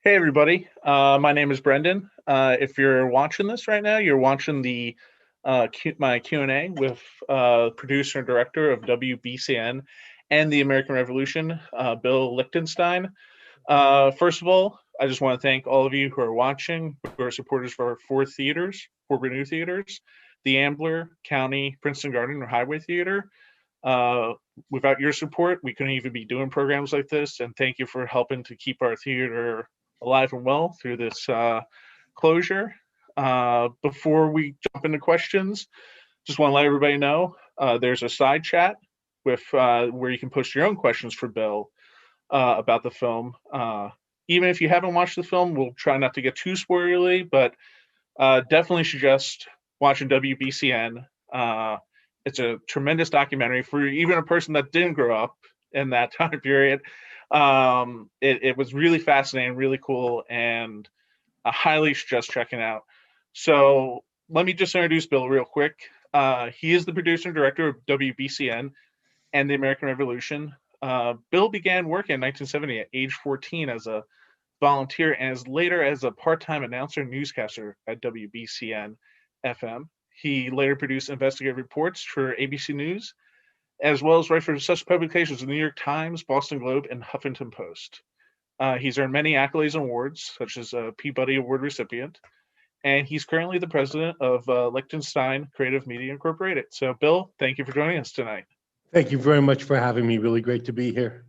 Hey everybody, my name is Brendan. If you're watching this right now, you're watching my Q&A with producer and director of WBCN and the American Revolution, Bill Lichtenstein. First of all, I just want to thank all of you who are watching, who are supporters for our four new theaters, the Ambler, County, Princeton Garden, or Highway Theater. Uh, Without your support, we couldn't even be doing programs like this. And thank you for helping to keep our theater alive and well through this closure. Before we jump into questions, just want to let everybody know there's a side chat with where you can post your own questions for Bill about the film. Even if you haven't watched the film, we'll try not to get too spoilery, but definitely suggest watching WBCN. It's a tremendous documentary for even a person that didn't grow up in that time period. It was really fascinating, really cool, and I highly suggest checking out. So let me just introduce Bill real quick. He is the producer and director of WBCN and the American Revolution. Bill began work in 1970 at age 14 as a volunteer and as later as a part-time announcer and newscaster at WBCN FM. He later produced investigative reports for ABC News, as well as write for such publications as the New York Times, Boston Globe, and Huffington Post. He's earned many accolades and awards, such as a Peabody Award recipient, and he's currently the president of Lichtenstein Creative Media Incorporated. So, Bill, thank you for joining us tonight. Thank you very much for having me. Really great to be here.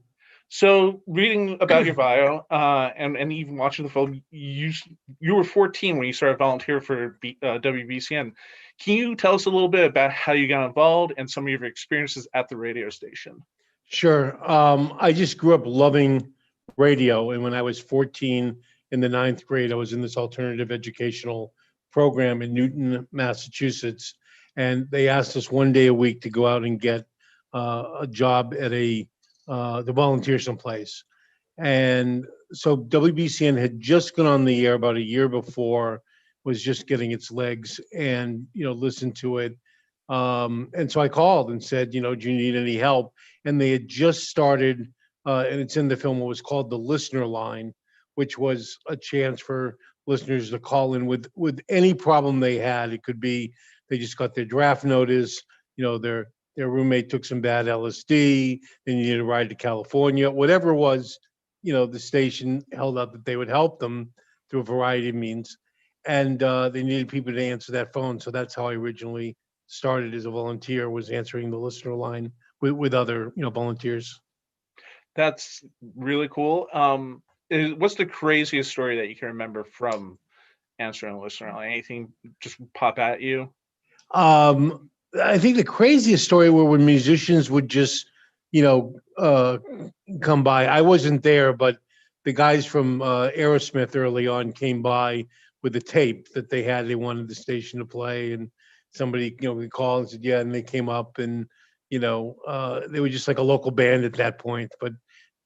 So, reading about your bio and even watching the film, you were 14 when you started volunteer for WBCN. Can you tell us a little bit about how you got involved and some of your experiences at the radio station? Sure. I just grew up loving radio. And when I was 14 in the ninth grade, I was in this alternative educational program in Newton, Massachusetts. And they asked us one day a week to go out and get a job at to volunteer someplace. And so WBCN had just gone on the air about a year before, was just getting its legs, and listened to it. And so I called and said, do you need any help? And they had just started, and it's in the film, what was called the listener line, which was a chance for listeners to call in with any problem they had. It could be they just got their draft notice, their roommate took some bad LSD, they needed a ride to California, whatever it was, the station held out that they would help them through a variety of means. And they needed people to answer that phone. So that's how I originally started as a volunteer, was answering the listener line with other, volunteers. That's really cool. What's the craziest story that you can remember from answering a listener line? Anything just pop at you? I think the craziest story were when musicians would just, come by. I wasn't there, but the guys from Aerosmith early on came by with a tape that they had. They wanted the station to play, and somebody, would call and said, yeah, and they came up, and, they were just like a local band at that point. But,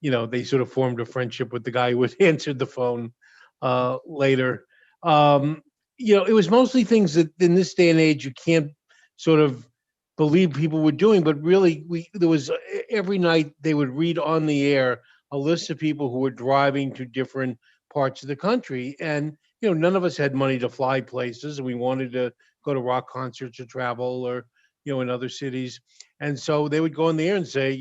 they sort of formed a friendship with the guy who had answered the phone later. It was mostly things that in this day and age you can't sort of believe people were doing, but really there was every night they would read on the air a list of people who were driving to different parts of the country. And none of us had money to fly places, and we wanted to go to rock concerts or travel, or in other cities. And so they would go on the air and say,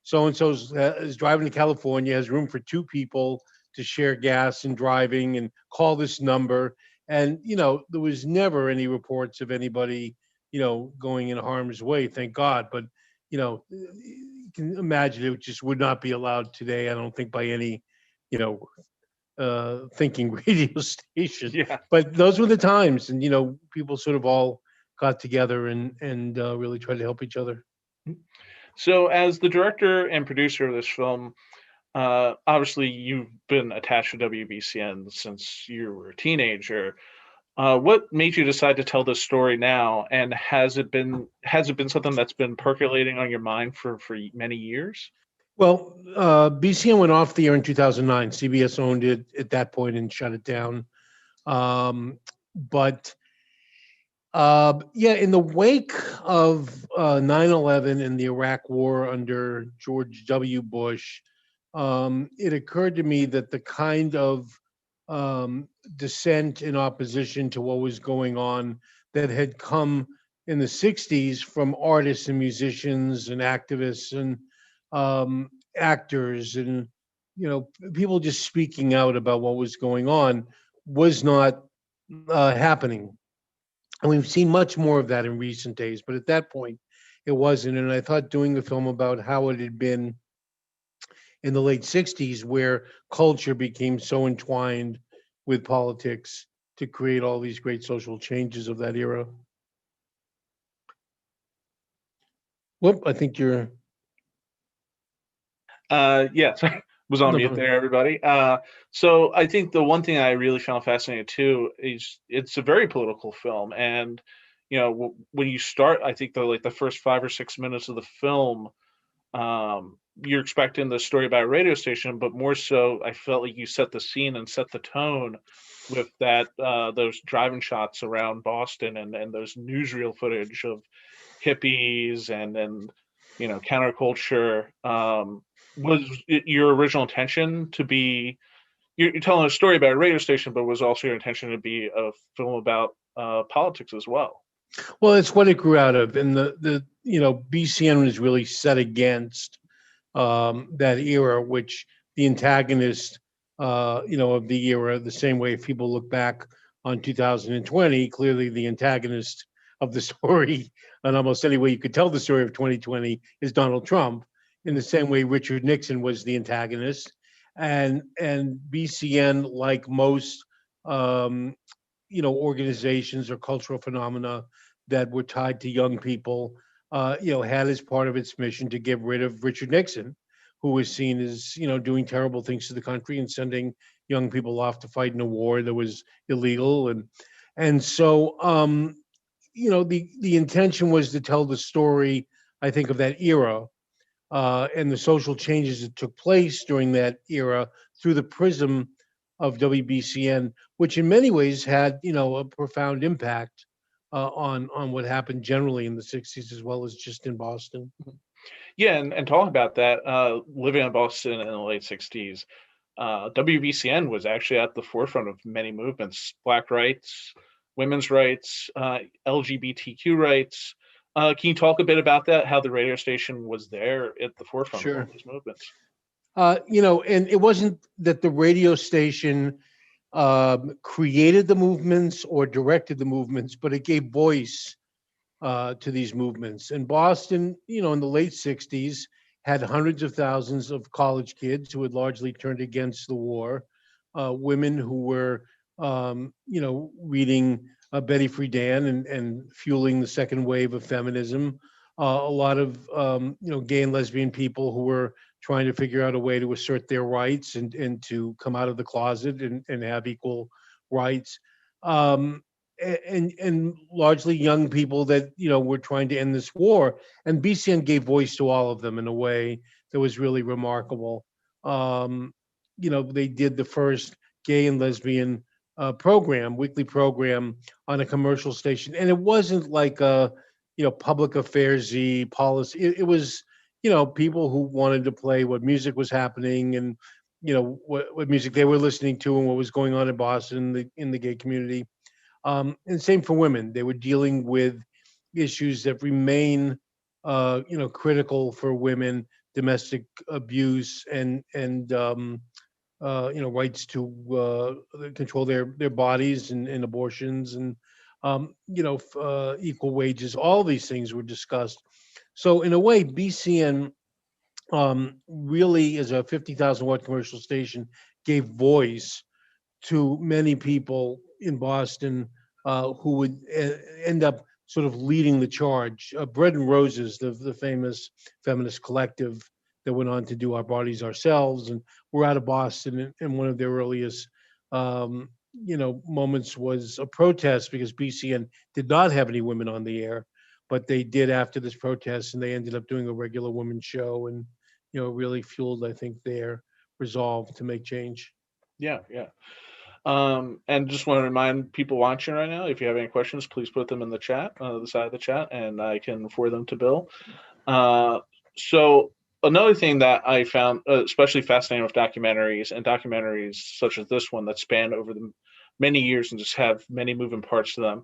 so and so is driving to California, has room for two people to share gas and driving, and call this number. And there was never any reports of anybody going in harm's way, thank God. But you can imagine it just would not be allowed today, I don't think, by any thinking radio station. Yeah. But those were the times, and people sort of all got together and really tried to help each other. So, as the director and producer of this film, obviously you've been attached to WBCN since you were a teenager. What made you decide to tell this story now, and has it been something that's been percolating on your mind for many years? Well, BCN went off the air in 2009. CBS owned it at that point and shut it down. But yeah, in the wake of 9/11 and the Iraq War under George W. Bush, it occurred to me that the kind of dissent and opposition to what was going on that had come in the 60s from artists and musicians and activists and actors and people just speaking out about what was going on was not happening. And we've seen much more of that in recent days, but at that point it wasn't. And I thought doing a film about how it had been in the late 60s, where culture became so entwined with politics to create all these great social changes of that era. Whoop, I think you're. Yes, was on No, mute no. there, everybody. So I think the one thing I really found fascinating too is it's a very political film, and when you start, I think the first 5 or 6 minutes of the film, you're expecting the story about a radio station, but more so, I felt like you set the scene and set the tone with that those driving shots around Boston and those newsreel footage of hippies and counterculture. Was it your original intention to be you're telling a story about a radio station, but was also your intention to be a film about politics as well? Well, it's what it grew out of, and the BCN was really set against that era, which the antagonist, of the era, the same way if people look back on 2020, clearly the antagonist of the story, and almost any way you could tell the story of 2020 is Donald Trump. In the same way, Richard Nixon was the antagonist, and BCN, like most um, organizations or cultural phenomena that were tied to young people, had as part of its mission to get rid of Richard Nixon, who was seen as, doing terrible things to the country and sending young people off to fight in a war that was illegal. And so, the intention was to tell the story, I think, of that era and the social changes that took place during that era through the prism of WBCN, which in many ways had a profound impact on what happened generally in the '60s as well as just in Boston. Yeah, and talking about that, living in Boston in the late '60s, WBCN was actually at the forefront of many movements: Black rights, women's rights, LGBTQ rights. Can you talk a bit about that? How the radio station was there at the forefront of all Sure. these movements? And it wasn't that the radio station created the movements or directed the movements, but it gave voice to these movements. And Boston, in the late 60s, had hundreds of thousands of college kids who had largely turned against the war, women who were, reading Betty Friedan and fueling the second wave of feminism. A lot of, gay and lesbian people who were trying to figure out a way to assert their rights and to come out of the closet and have equal rights. Um, and largely young people that were trying to end this war, and BCN gave voice to all of them in a way that was really remarkable. They did the first gay and lesbian weekly program on a commercial station, and it wasn't like a public affairsy policy. It was people who wanted to play what music was happening and what music they were listening to and what was going on in Boston in the gay community. And same for women. They were dealing with issues that remain, critical for women: domestic abuse and rights to control their bodies and abortions and equal wages. All these things were discussed. So in a way, BCN really, as a 50,000-watt commercial station, gave voice to many people in Boston who would end up sort of leading the charge. Bread and Roses, the famous feminist collective that went on to do Our Bodies Ourselves, and we're out of Boston, and one of their earliest moments was a protest because BCN did not have any women on the air, but they did after this protest, and they ended up doing a regular women's show, and really fueled, I think, their resolve to make change. Yeah, yeah. And just want to remind people watching right now, if you have any questions, please put them in the chat, the side of the chat, and I can forward them to Bill. So another thing that I found especially fascinating with documentaries and documentaries such as this one that span over the many years and just have many moving parts to them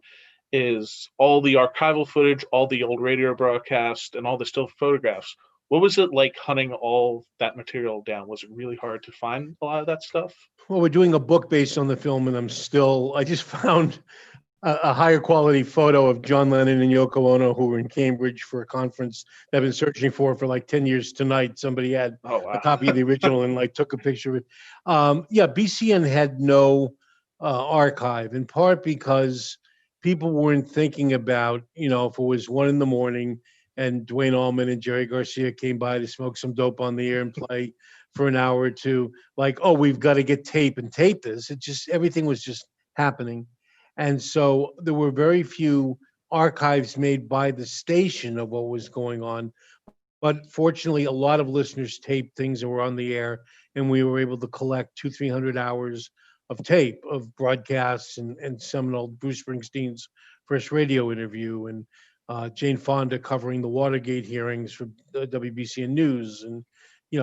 is all the archival footage, all the old radio broadcasts, and all the still photographs. What was it like hunting all that material down? Was it really hard to find a lot of that stuff? Well, we're doing a book based on the film, and I just found a higher quality photo of John Lennon and Yoko Ono, who were in Cambridge for a conference that I've been searching for like 10 years tonight. Somebody had Oh a wow! copy of the original and like took a picture of it. Yeah, BCN had no archive, in part because people weren't thinking about, if it was 1 a.m. and Dwayne Allman and Jerry Garcia came by to smoke some dope on the air and play for an hour or two, like, oh, we've got to get tape and tape this. Everything was just happening. And so there were very few archives made by the station of what was going on. But fortunately, a lot of listeners taped things that were on the air, and we were able to collect 200-300 hours of tape of broadcasts and seminal Bruce Springsteen's first radio interview, and Jane Fonda covering the Watergate hearings for WBCN News, and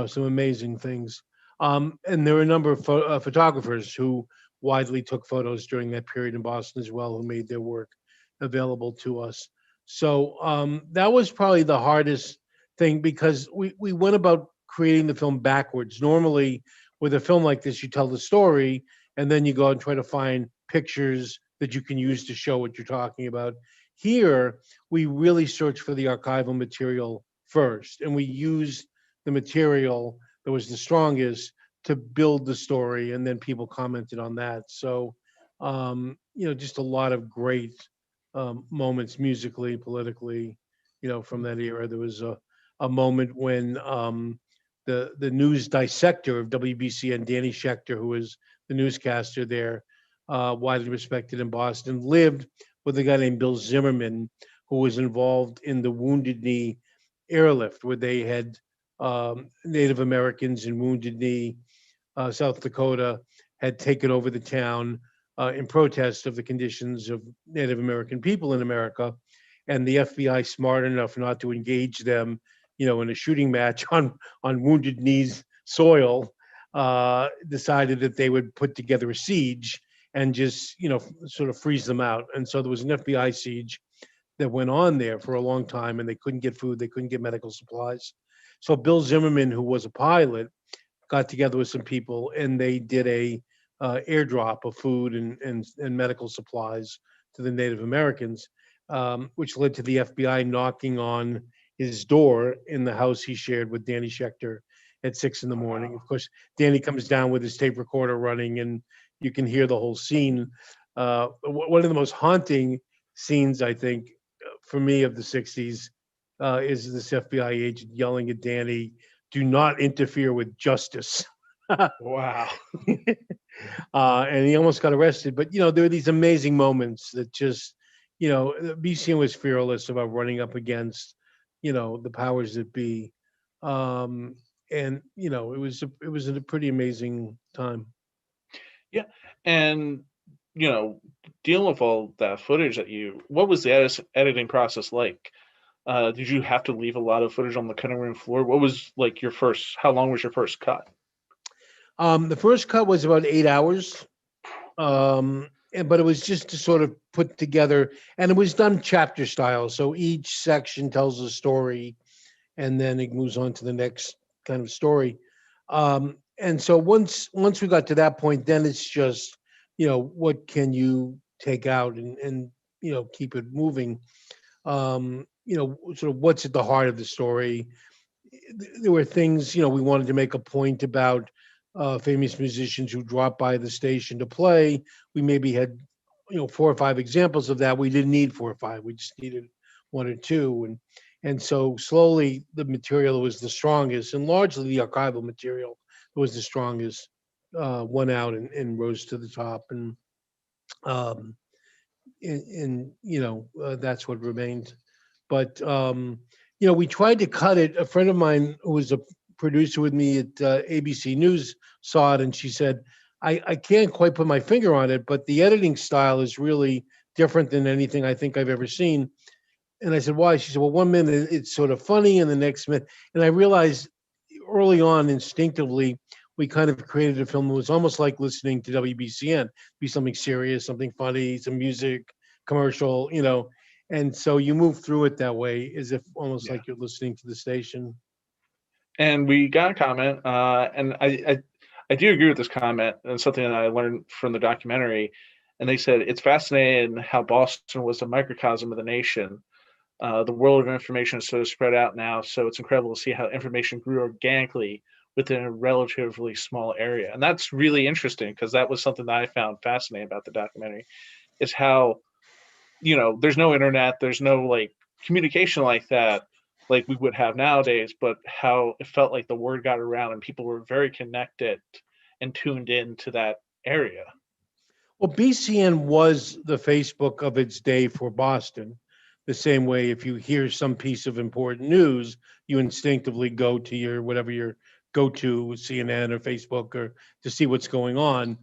some amazing things. And there were a number of photographers who widely took photos during that period in Boston as well, who made their work available to us. So that was probably the hardest thing, because we went about creating the film backwards. Normally, with a film like this, you tell the story and then you go and try to find pictures that you can use to show what you're talking about. Here, we really searched for the archival material first, and we used the material that was the strongest to build the story, and then people commented on that. So, just a lot of great moments musically, politically, from that era. There was a moment when the news dissector of WBCN, Danny Schechter, who was the newscaster there, widely respected in Boston, lived with a guy named Bill Zimmerman, who was involved in the Wounded Knee airlift, where they had Native Americans in Wounded Knee, South Dakota, had taken over the town in protest of the conditions of Native American people in America. And the FBI, smart enough not to engage them, in a shooting match on Wounded Knee's soil, decided that they would put together a siege and just, sort of freeze them out. And so there was an FBI siege that went on there for a long time, and they couldn't get food, they couldn't get medical supplies. So Bill Zimmerman, who was a pilot, got together with some people, and they did a airdrop of food and medical supplies to the Native Americans, which led to the FBI knocking on his door in the house he shared with Danny Schechter at 6 a.m. Of course, Danny comes down with his tape recorder running, and you can hear the whole scene. One of the most haunting scenes, I think, for me of the 60s is this FBI agent yelling at Danny, "Do not interfere with justice." Wow. And he almost got arrested. But, there are these amazing moments that just, BCN was fearless about running up against, the powers that be. And, it was a pretty amazing time. Yeah, and dealing with all that footage what was the editing process like? Did you have to leave a lot of footage on the cutting room floor? What was like how long was your first cut? The first cut was about 8 hours. But it was just to sort of put together, and it was done chapter style. So each section tells a story, and then it moves on to the next kind of story. And so once we got to that point, then it's just, what can you take out and keep it moving? Sort of what's at the heart of the story. There were things, we wanted to make a point about famous musicians who dropped by the station to play. We maybe had, 4 or 5 examples of that. We didn't need 4 or 5. We just needed 1 or 2. And so slowly the material was the strongest, and largely the archival material was the strongest, went out and rose to the top. And that's what remained. But, we tried to cut it. A friend of mine who was a producer with me at ABC News saw it, and she said, I can't quite put my finger on it, but the editing style is really different than anything I think I've ever seen. And I said, why? She said, well, 1 minute it's sort of funny, and the next minute, and I realized early on, instinctively, we kind of created a film that was almost like listening to WBCN, be something serious, something funny, some music, commercial, and so you move through it that way, as if almost Yeah. like you're listening to the station. And we got a comment, and I do agree with this comment, and something that I learned from the documentary. And they said it's fascinating how Boston was a microcosm of the nation. The world of information is so spread out now, so it's incredible to see how information grew organically within a relatively small area. And that's really interesting because that was something that I found fascinating about the documentary, is how, there's no internet, there's no like communication like that, like we would have nowadays, but how it felt like the word got around and people were very connected and tuned in to that area. Well, BCN was the Facebook of its day for Boston. The same way, if you hear some piece of important news, you instinctively go to your whatever your go to CNN or Facebook or to see what's going on.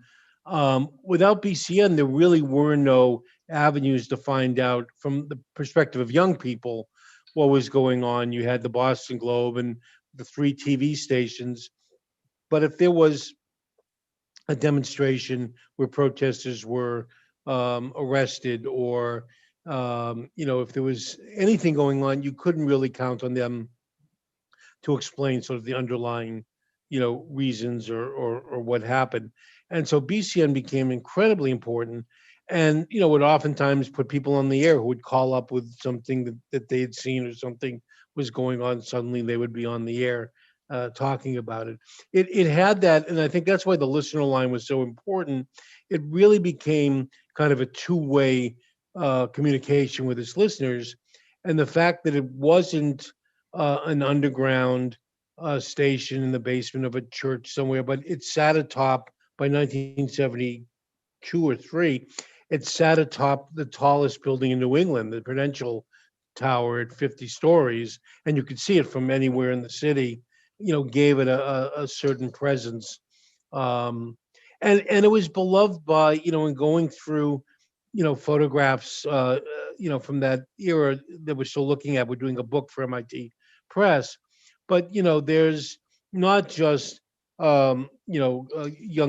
Without BCN, there really were no avenues to find out from the perspective of young people what was going on. You had the Boston Globe and the 3 TV stations, but if there was a demonstration where protesters were arrested, or if there was anything going on, you couldn't really count on them to explain sort of the underlying reasons, or what happened. And so BCN became incredibly important, and would oftentimes put people on the air who would call up with something that they had seen, or something was going on. Suddenly they would be on the air talking about it. It had that, and I think that's why the listener line was so important. It really became kind of a two-way communication with its listeners, and the fact that it wasn't an underground station in the basement of a church somewhere, but it sat atop, by 1972 or three, it sat atop the tallest building in New England, the Prudential Tower, at 50 stories, and you could see it from anywhere in the city. Gave it a certain presence, um, and it was beloved by, in going through photographs from that era that we're still looking at. We're doing a book for MIT Press, but there's not just young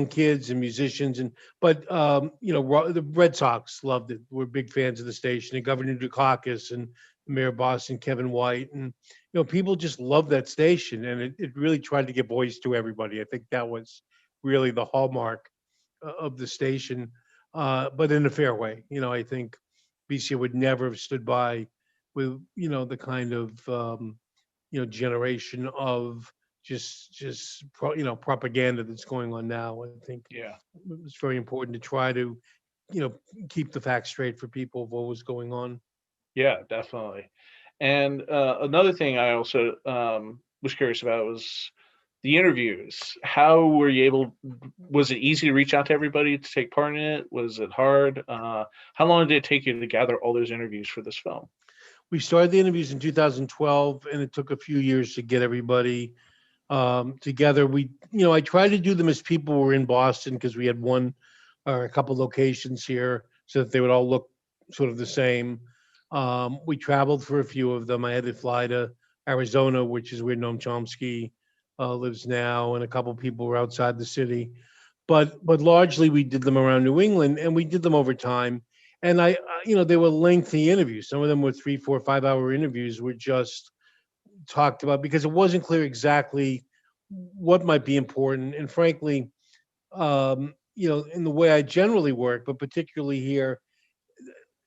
kids and musicians, but the Red Sox loved it. We're big fans of the station, and Governor Dukakis and Mayor of Boston Kevin White, and people just love that station, and it really tried to give voice to everybody. I think that was really the hallmark of the station, but in a fair way. I think BC would never have stood by with the kind of generation of propaganda that's going on now. I think Yeah. it's very important to try to you know keep the facts straight for people of what was going on. Yeah, definitely. And another thing I also was curious about was the interviews. How were you able? Was it easy to reach out to everybody to take part in it? Was it hard? How long did it take you to gather all those interviews for this film? We started the interviews in 2012, and it took a few years to get everybody together. I tried to do them as people were in Boston, because we had one or a couple locations here, so that they would all look sort of the same. We traveled for a few of them. I had to fly to Arizona, which is where Noam Chomsky lives now, and a couple people were outside the city. But largely we did them around New England, and we did them over time. And they were lengthy interviews. Some of them were 3, 4, 5 hour interviews. Were just talked about because it wasn't clear exactly what might be important. And frankly, in the way I generally work, but particularly here,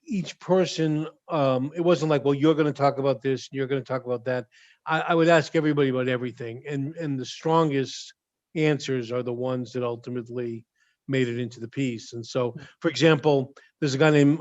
each person, it wasn't like, well, you're going to talk about this, you're going to talk about that. I would ask everybody about everything, and the strongest answers are the ones that ultimately made it into the piece. And so, for example, there's a guy named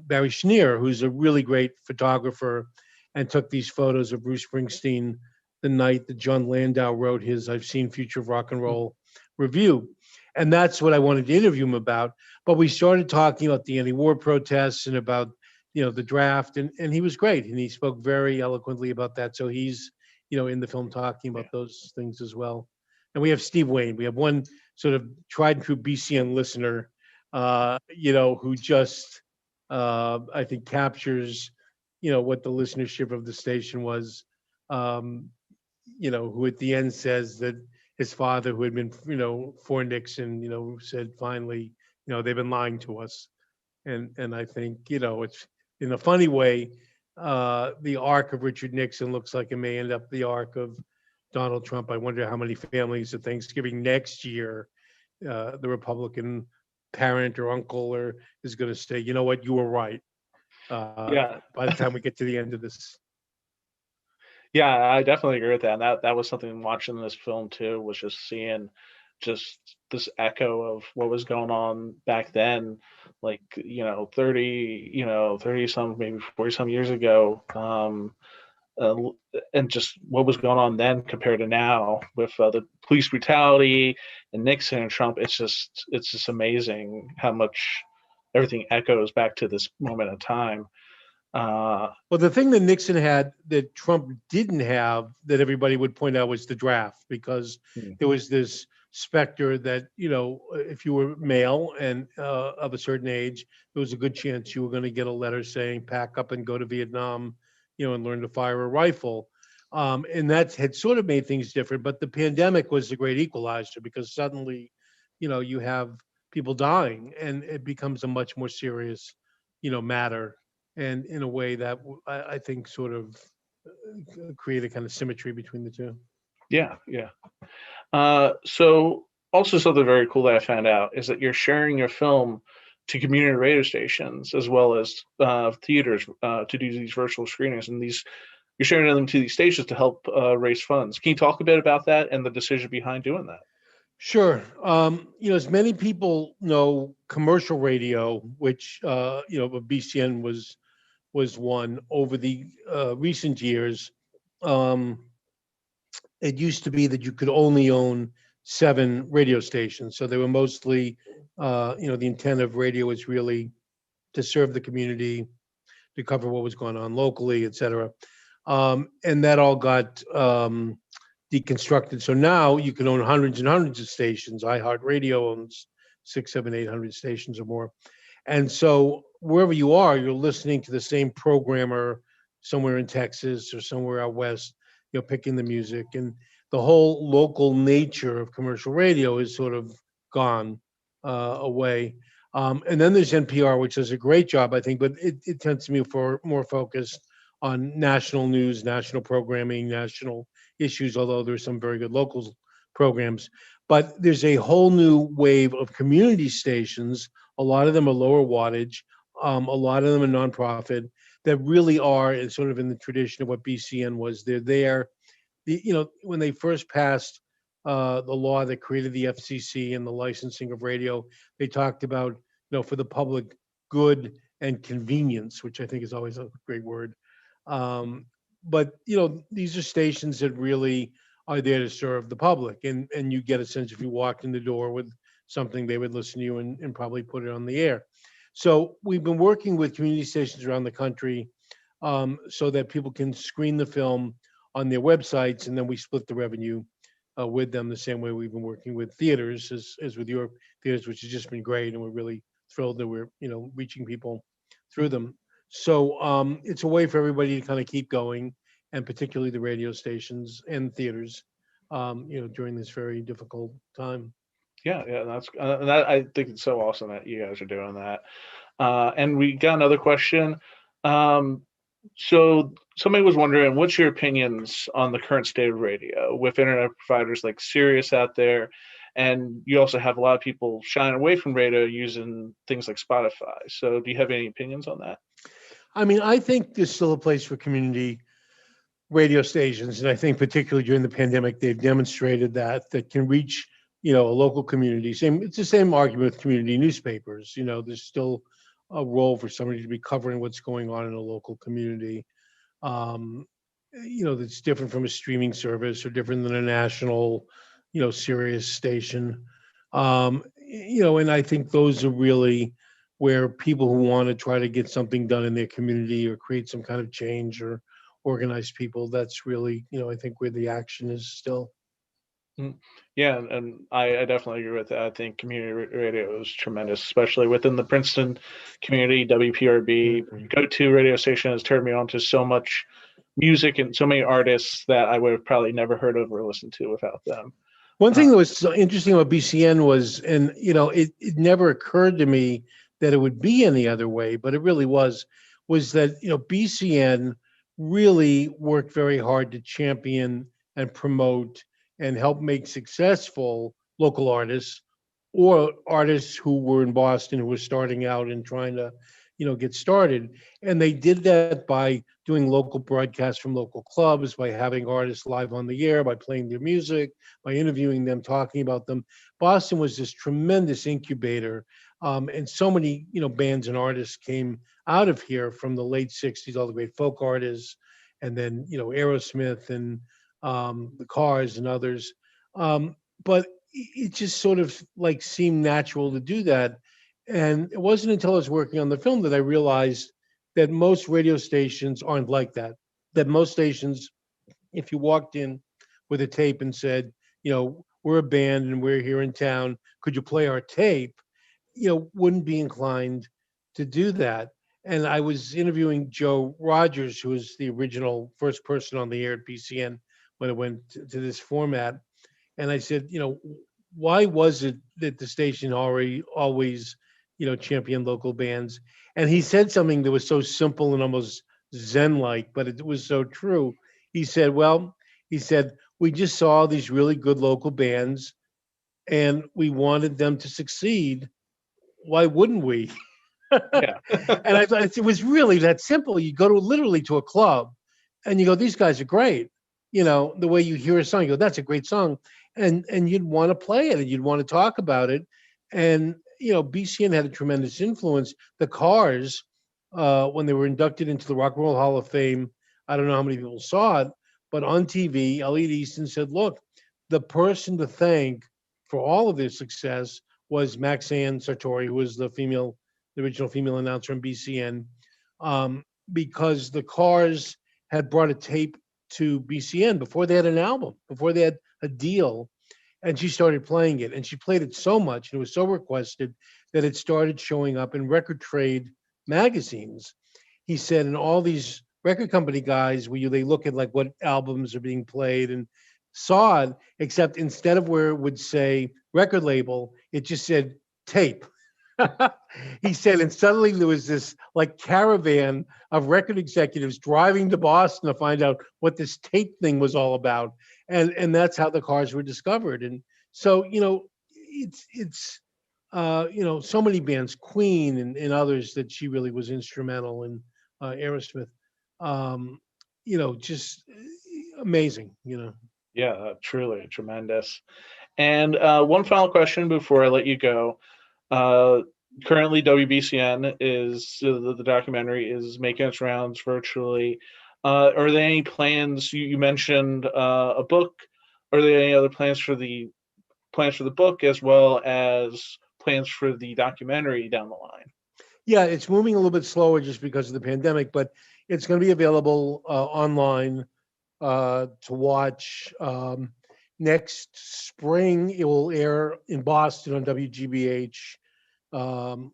Barry Schneer, who's a really great photographer, and took these photos of Bruce Springsteen the night that John Landau wrote his "I've Seen Future of Rock and Roll" review. And that's what I wanted to interview him about. But we started talking about the anti-war protests and about the draft, and he was great, and he spoke very eloquently about that. So he's in the film talking Yeah. about those things as well. And we have Steve Wayne. We have one sort of tried and true BCN listener, who just I think captures what the listenership of the station was. Um, who at the end says that his father, who had been, for Nixon, said finally, they've been lying to us. And I think, it's in a funny way, the arc of Richard Nixon looks like it may end up the arc of Donald Trump. I wonder how many families at Thanksgiving next year, the Republican parent or uncle is going to say, you know what, you were right. Yeah. By the time we get to the end of this. Yeah, I definitely agree with that. And that was something watching this film too, was just seeing just this echo of what was going on back then, like, 30, 30 some, maybe 40 some years ago. Uh, and just what was going on then compared to now with the police brutality and Nixon and Trump. It's just amazing how much everything echoes back to this moment in time. Well, the thing that Nixon had that Trump didn't have that everybody would point out was the draft, because there was this specter that, if you were male and of a certain age, there was a good chance you were going to get a letter saying, pack up and go to Vietnam, and learn to fire a rifle. And that had sort of made things different. But the pandemic was the great equalizer, because suddenly, you have people dying and it becomes a much more serious, matter. And in a way that I think sort of create a kind of symmetry between the two. Yeah, yeah. So also something very cool that I found out is that you're sharing your film to community radio stations as well as theaters to do these virtual screenings, and you're sharing them to these stations to help raise funds. Can you talk a bit about that and the decision behind doing that? Sure. As many people know, commercial radio, which BCN was one over the recent years. It used to be that you could only own 7 radio stations, so they were mostly, the intent of radio was really to serve the community, to cover what was going on locally, et cetera. And that all got deconstructed. So now you can own hundreds and hundreds of stations. iHeartRadio owns 6, 7, 800 stations or more. And so wherever you are, you're listening to the same programmer somewhere in Texas or somewhere out west, picking the music. And the whole local nature of commercial radio is sort of gone away. And then there's NPR, which does a great job, I think, but it tends to be more focused on national news, national programming, national issues, although there's some very good local programs. But there's a whole new wave of community stations. A lot of them are lower wattage. A lot of them are nonprofit that really are sort of in the tradition of what BCN was. They're there. When they first passed the law that created the FCC and the licensing of radio, they talked about, for the public good and convenience, which I think is always a great word. But these are stations that really are there to serve the public, and you get a sense if you walked in the door with something, they would listen to you and probably put it on the air. So we've been working with community stations around the country so that people can screen the film on their websites, and then we split the revenue with them the same way we've been working with theaters as with your theaters, which has just been great, and we're really thrilled that we're reaching people through them. So it's a way for everybody to kind of keep going, and particularly the radio stations and theaters, during this very difficult time. Yeah, yeah, that's that. I think it's so awesome that you guys are doing that. And we got another question. So somebody was wondering, what's your opinions on the current state of radio with internet providers like Sirius out there, and you also have a lot of people shying away from radio using things like Spotify. So do you have any opinions on that? I mean, I think there's still a place for community radio stations, and I think particularly during the pandemic, they've demonstrated that can reach a local community. It's the same argument with community newspapers. There's still a role for somebody to be covering what's going on in a local community. That's different from a streaming service or different than a national, Sirius station. And I think those are really where people who want to try to get something done in their community or create some kind of change or organize people, that's really, I think where the action is still. Yeah, and I definitely agree with that. I think community radio is tremendous, especially within the Princeton community. WPRB, go-to radio station, has turned me on to so much music and so many artists that I would have probably never heard of or listened to without them. One Uh, thing that was so interesting about BCN was, and it never occurred to me that it would be any other way, but it really was that BCN really worked very hard to champion and promote and help make successful local artists or artists who were in Boston who were starting out and trying to get started. And they did that by doing local broadcasts from local clubs, by having artists live on the air, by playing their music, by interviewing them, talking about them. Boston was this tremendous incubator, and so many bands and artists came out of here from the late '60s, all the great folk artists, and then Aerosmith and the Cars and others. But it just sort of like seemed natural to do that. And it wasn't until I was working on the film that I realized that most radio stations aren't like that. That most stations, if you walked in with a tape and said, we're a band and we're here in town, could you play our tape? Wouldn't be inclined to do that. And I was interviewing Joe Rogers, who was the original first person on the air at BCN when it went to this format. And I said, why was it that the station already always, championed local bands? And he said something that was so simple and almost Zen-like, but it was so true. He said, we just saw these really good local bands and we wanted them to succeed. Why wouldn't we? yeah. And I thought it was really that simple. You go to literally to a club and you go, these guys are great. The way you hear a song, you go, that's a great song. And you'd want to play it and you'd want to talk about it. And, BCN had a tremendous influence. The Cars, when they were inducted into the Rock and Roll Hall of Fame, I don't know how many people saw it, but on TV, Elliot Easton said, look, the person to thank for all of their success was Maxanne Sartori, who was the original female announcer in BCN, because the Cars had brought a tape to BCN before they had an album, before they had a deal, and she started playing it. And she played it so much, and it was so requested that it started showing up in record trade magazines. He said, and all these record company guys, they look at like what albums are being played and saw it, except instead of where it would say record label, it just said tape. He said, and suddenly there was this like caravan of record executives driving to Boston to find out what this tape thing was all about, and that's how the Cars were discovered. And so it's so many bands, Queen and others that she really was instrumental in, Aerosmith, just amazing. Yeah, truly tremendous. And one final question before I let you go. Uh, Currently, WBCN is the documentary is making its rounds virtually. Are there any plans? You mentioned a book. Are there any other plans for the book as well as plans for the documentary down the line? Yeah, it's moving a little bit slower just because of the pandemic, but it's going to be available online to watch. Next spring, it will air in Boston on WGBH, on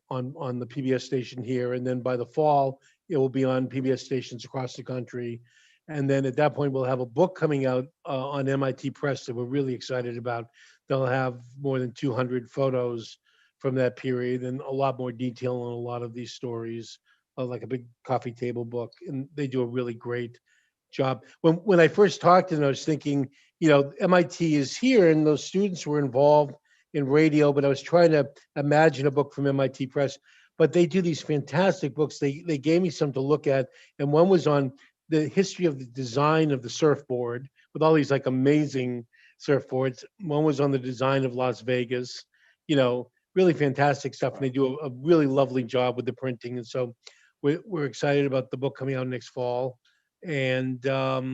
the PBS station here, and then by the fall, it will be on PBS stations across the country. And then at that point, we'll have a book coming out on MIT Press that we're really excited about. They'll have more than 200 photos from that period and a lot more detail on a lot of these stories, like a big coffee table book. And they do a really great job. When I first talked to them, I was thinking, MIT is here and those students were involved in radio, but I was trying to imagine a book from MIT Press. But they do these fantastic books. They gave me some to look at, and one was on the history of the design of the surfboard with all these like amazing surfboards. One was on the design of Las Vegas, really fantastic stuff. And they do a really lovely job with the printing. And so we're excited about the book coming out next fall. And then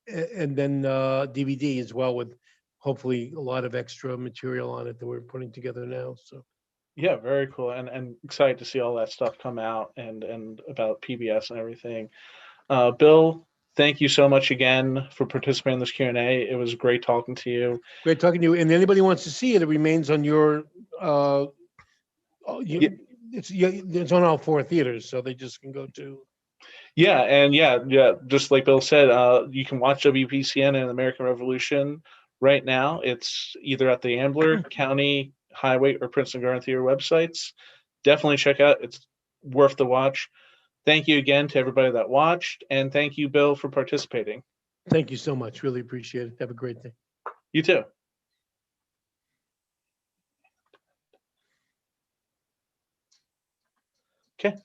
DVD as well, with hopefully a lot of extra material on it that we're putting together now. So Yeah, very cool, and excited to see all that stuff come out and about PBS and everything. Bill, thank you so much again for participating in this Q&A. It was great talking to you. great talking to you. And anybody wants to see it, it remains on your. Yeah, It's on all four theaters, so they just can go to. Yeah, and just like Bill said, you can watch WBCN and American Revolution right now. It's either at the Ambler County Highway or Princeton Guardian Theater websites. Definitely check out. It's worth the watch. Thank you again to everybody that watched, and thank you, Bill, for participating. Thank you so much. Really appreciate it. Have a great day. You too.